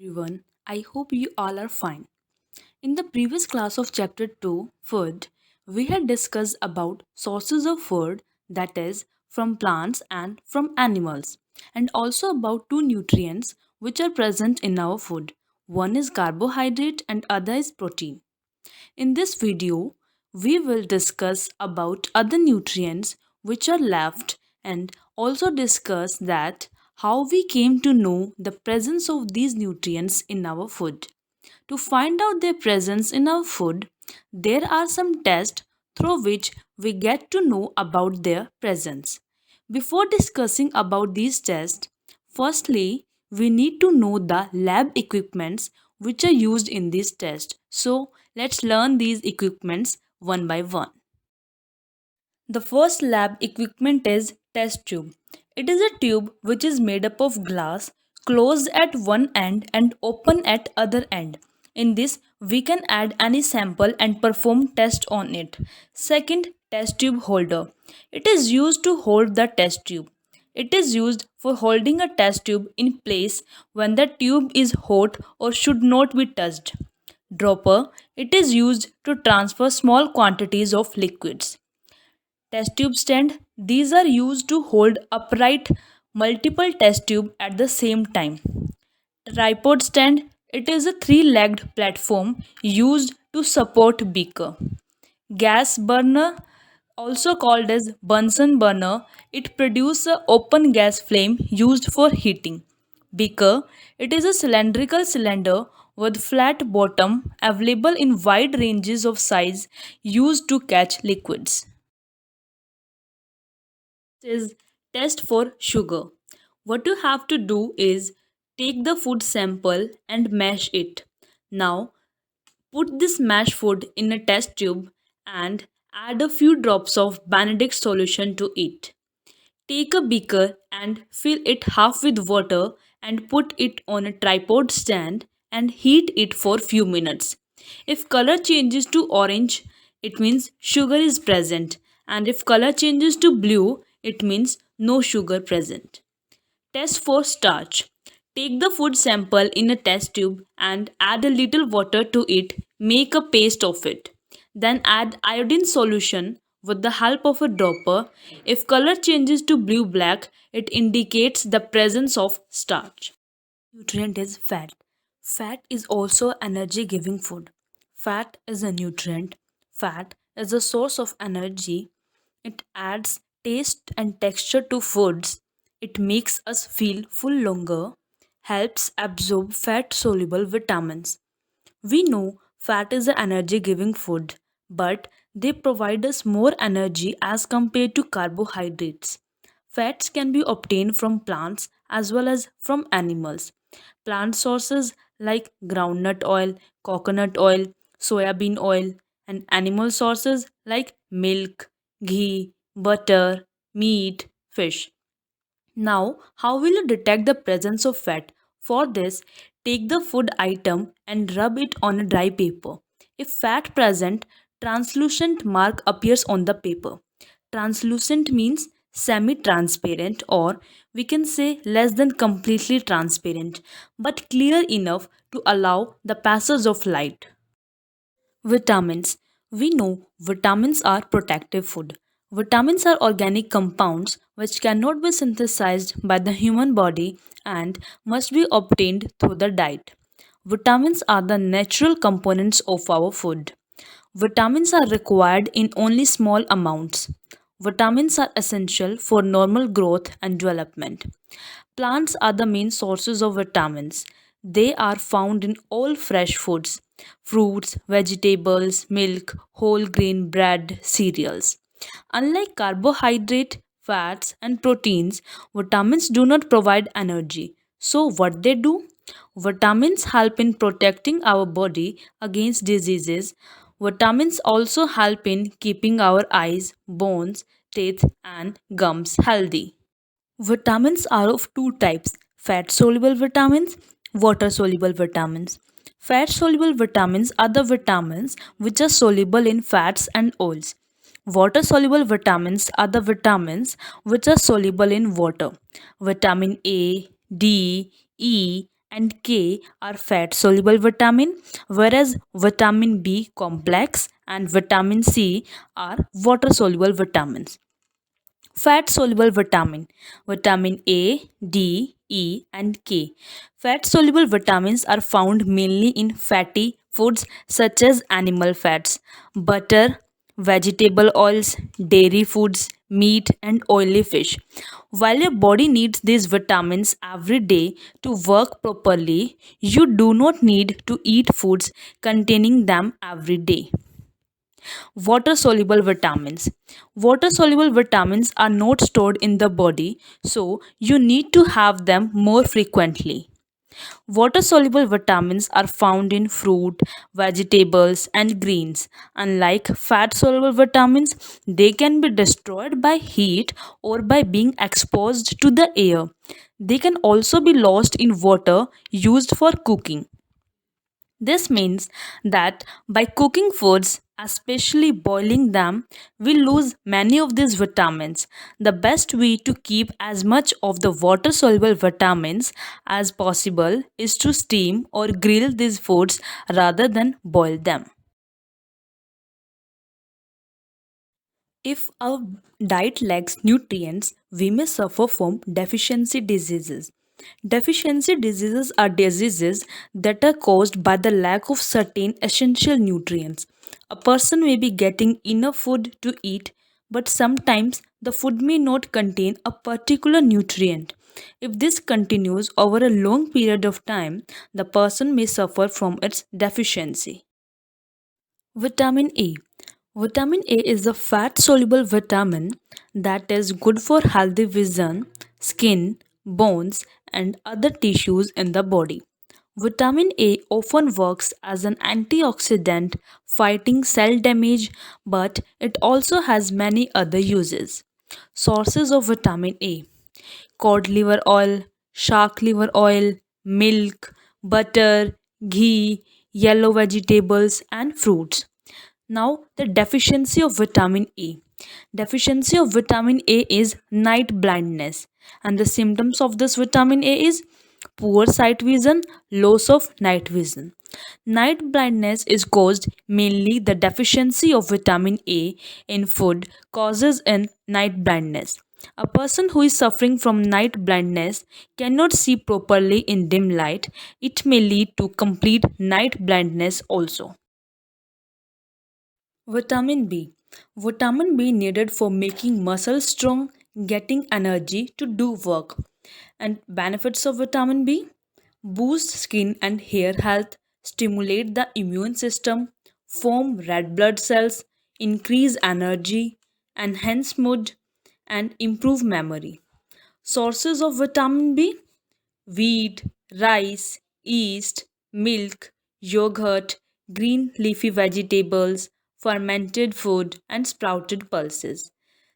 Everyone, I hope you all are fine. In the previous class of chapter 2, food, we had discussed about sources of food, that is from plants and from animals, and also about two nutrients which are present in our food. One is carbohydrate and other is protein. In this video, we will discuss about other nutrients which are left and also discuss that how we came to know the presence of these nutrients in our food. To find out their presence in our food, there are some tests through which we get to know about their presence. Before discussing about these tests, firstly, we need to know the lab equipments which are used in this test. So, let's learn these equipments one by one. The first lab equipment is test tube. It is a tube which is made up of glass, closed at one end and open at other end. In this, we can add any sample and perform test on it. Second, test tube holder. It is used to hold the test tube. It is used for holding a test tube in place when the tube is hot or should not be touched. Dropper. It is used to transfer small quantities of liquids. Test tube stand. These are used to hold upright multiple test tube at the same time. Tripod stand. It is a three-legged platform used to support beaker. Gas burner, also called as Bunsen burner, it produces an open gas flame used for heating. Beaker, it is a cylindrical cylinder with flat bottom available in wide ranges of size used to catch liquids. Is test for sugar. What you have to do is take the food sample and mash it. Now put this mashed food in a test tube and add a few drops of Benedict solution to it. Take a beaker and fill it half with water and put it on a tripod stand and heat it for few minutes. If color changes to orange, it means sugar is present, and if color changes to blue, it means no sugar present. Test for starch. Take the food sample in a test tube and add a little water to it. Make a paste of it. Then add iodine solution with the help of a dropper. If color changes to blue black, it indicates the presence of starch. Nutrient is fat. Fat is also energy giving food. Fat is a nutrient. Fat is a source of energy. It adds taste and texture to foods. It makes us feel full longer, helps absorb fat soluble vitamins. We know fat is an energy giving food, but they provide us more energy as compared to carbohydrates. Fats can be obtained from plants as well as from animals. Plant sources like groundnut oil, coconut oil, soybean oil, and animal sources like milk, ghee, butter, meat, fish. Now, how will you detect the presence of fat? For this, take the food item and rub it on a dry paper. If fat present, translucent mark appears on the paper. Translucent means semi-transparent, or we can say less than completely transparent, but clear enough to allow the passage of light. Vitamins. We know vitamins are protective food. Vitamins are organic compounds which cannot be synthesized by the human body and must be obtained through the diet. Vitamins are the natural components of our food. Vitamins are required in only small amounts. Vitamins are essential for normal growth and development. Plants are the main sources of vitamins. They are found in all fresh foods, fruits, vegetables, milk, whole grain bread, cereals. Unlike carbohydrate, fats, and proteins, vitamins do not provide energy. So, what they do? Vitamins help in protecting our body against diseases. Vitamins also help in keeping our eyes, bones, teeth, and gums healthy. Vitamins are of two types: fat soluble vitamins, water soluble vitamins. Fat soluble vitamins are the vitamins which are soluble in fats and oils. Water soluble vitamins are the vitamins which are soluble in water. Vitamin A, D, E, and K are fat soluble vitamin, whereas vitamin B complex and vitamin C are water soluble vitamins. Fat soluble vitamin A, D, E, and K. Fat soluble vitamins are found mainly in fatty foods such as animal fats, butter, vegetable oils, dairy foods, meat, and oily fish. While your body needs these vitamins every day to work properly, you do not need to eat foods containing them every day. Water soluble vitamins. Water soluble vitamins are not stored in the body, so you need to have them more frequently. Water soluble vitamins are found in fruit, vegetables, and greens. Unlike fat soluble vitamins, they can be destroyed by heat or by being exposed to the air. They can also be lost in water used for cooking. This means that by cooking foods, especially boiling them, we lose many of these vitamins. The best way to keep as much of the water soluble vitamins as possible is to steam or grill these foods rather than boil them. If our diet lacks nutrients, we may suffer from deficiency diseases. Deficiency diseases are diseases that are caused by the lack of certain essential nutrients. A person may be getting enough food to eat, but sometimes the food may not contain a particular nutrient. If this continues over a long period of time, the person may suffer from its deficiency. Vitamin A. Vitamin A is a fat soluble vitamin that is good for healthy vision, skin, bones, and other tissues in the body. Vitamin A often works as an antioxidant fighting cell damage, but it also has many other uses. Sources of vitamin A: cod liver oil, shark liver oil, milk, butter, ghee, yellow vegetables, and fruits. Now, the deficiency of vitamin A. Deficiency of vitamin A is night blindness, and the symptoms of this vitamin A is poor sight vision, loss of night vision. Night blindness is caused mainly the deficiency of vitamin A in food causes in night blindness. A person who is suffering from night blindness cannot see properly in dim light. It may lead to complete night blindness also. Vitamin B. Vitamin B needed for making muscles strong, getting energy to do work. And benefits of vitamin B: boost skin and hair health, stimulate the immune system, form red blood cells, increase energy, enhance mood, and improve memory. Sources of vitamin B: wheat, rice, yeast, milk, yogurt, green leafy vegetables, fermented food, and sprouted pulses.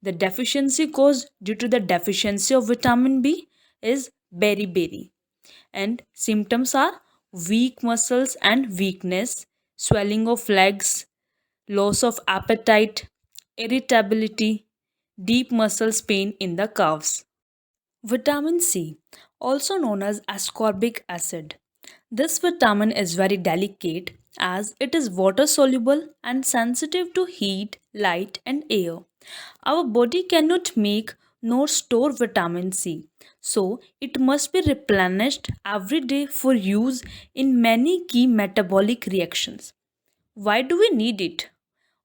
The deficiency caused due to the deficiency of vitamin B is beriberi, and symptoms are weak muscles and weakness, swelling of legs, loss of appetite, irritability, deep muscles pain in the calves. Vitamin C, also known as ascorbic acid. This vitamin is very delicate as it is water soluble and sensitive to heat, light, and air. Our body cannot make nor store vitamin C, so it must be replenished every day for use in many key metabolic reactions. Why do we need it?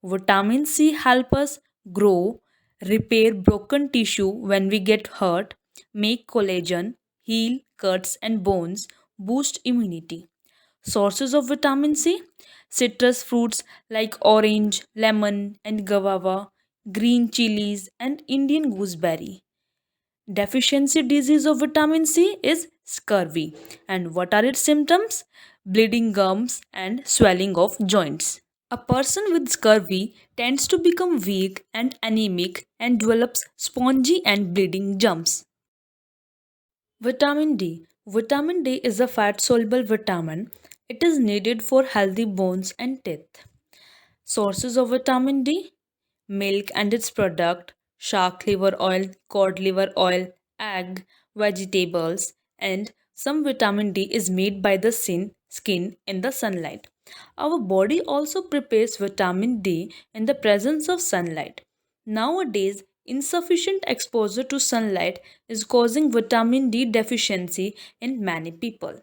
Vitamin C help us grow, repair broken tissue when we get hurt, make collagen, heal cuts and bones, boost immunity. Sources of vitamin C: citrus fruits like orange, lemon, and guava, green chilies, and Indian gooseberry. Deficiency disease of vitamin C is scurvy. And what are its symptoms? Bleeding gums and swelling of joints. A person with scurvy tends to become weak and anemic and develops spongy and bleeding gums. Vitamin D. Vitamin D is a fat soluble vitamin. It is needed for healthy bones and teeth. Sources of vitamin D: milk and its product, shark liver oil, cod liver oil, egg, vegetables, and Some vitamin D is made by the skin in the sunlight. Our body also prepares vitamin D in the presence of sunlight. Nowadays, insufficient exposure to sunlight is causing vitamin D deficiency in many people.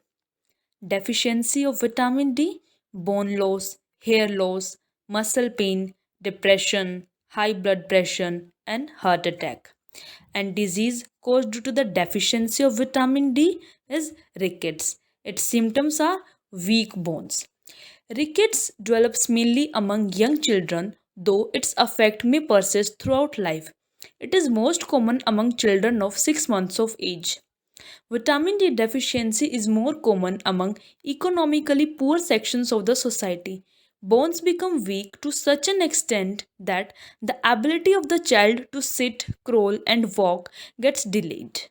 Deficiency of vitamin D, bone loss, hair loss, muscle pain, depression, high blood pressure, and heart attack. And disease caused due to the deficiency of vitamin D is rickets. Its symptoms are weak bones. Rickets develops mainly among young children, though its effect may persist throughout life. It is most common among children of 6 months of age. Vitamin D deficiency is more common among economically poor sections of the society. Bones become weak to such an extent that the ability of the child to sit, crawl, and walk gets delayed.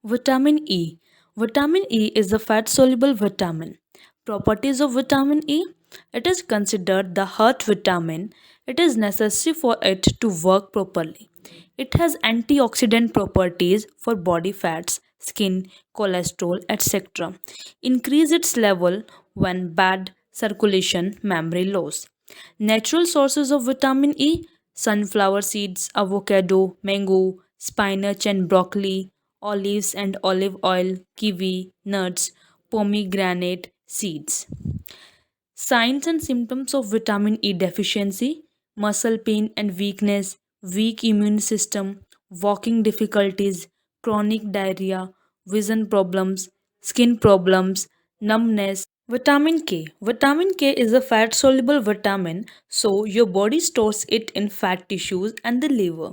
Vitamin E. Vitamin E is a fat soluble vitamin. Properties of vitamin E: it is considered the heart vitamin. It is necessary for it to work properly. It has antioxidant properties for body fats, skin, cholesterol, etc. Increase its level when bad circulation, memory loss. Natural sources of vitamin E: sunflower seeds, avocado, mango, spinach and broccoli, olives and olive oil, kiwi, nuts, pomegranate seeds. Signs and symptoms of vitamin E deficiency: muscle pain and weakness, weak immune system, walking difficulties, chronic diarrhea, vision problems, skin problems, numbness. Vitamin K. Vitamin K is a fat soluble vitamin, so your body stores it in fat tissues and the liver.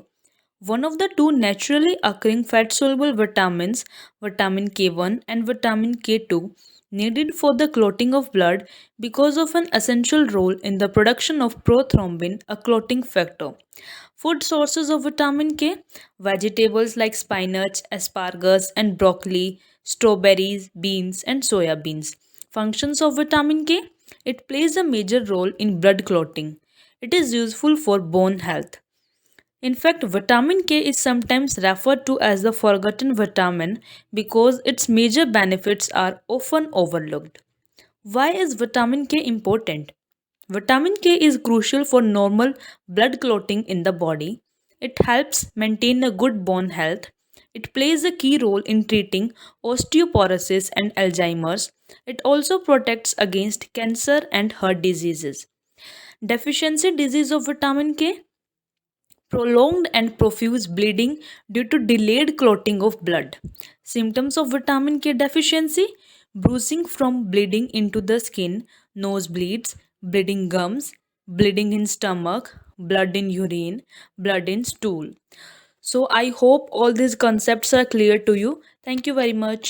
One of the two naturally occurring fat soluble vitamins, vitamin K1 and vitamin K2, needed for the clotting of blood because of an essential role in the production of prothrombin, a clotting factor. Food sources of vitamin K: vegetables like spinach, asparagus, and broccoli, strawberries, beans, and soya beans. Functions of vitamin K: it plays a major role in blood clotting. It is useful for bone health. In fact, vitamin K is sometimes referred to as the forgotten vitamin because its major benefits are often overlooked. Why is vitamin K important? Vitamin K is crucial for normal blood clotting in the body. It helps maintain a good bone health. It plays a key role in treating osteoporosis and Alzheimer's. It also protects against cancer and heart diseases. Deficiency disease of vitamin K: prolonged and profuse bleeding due to delayed clotting of blood. Symptoms of vitamin K deficiency: bruising from bleeding into the skin, nosebleeds, bleeding gums, bleeding in stomach, blood in urine, blood in stool. So, I hope all these concepts are clear to you. Thank you very much.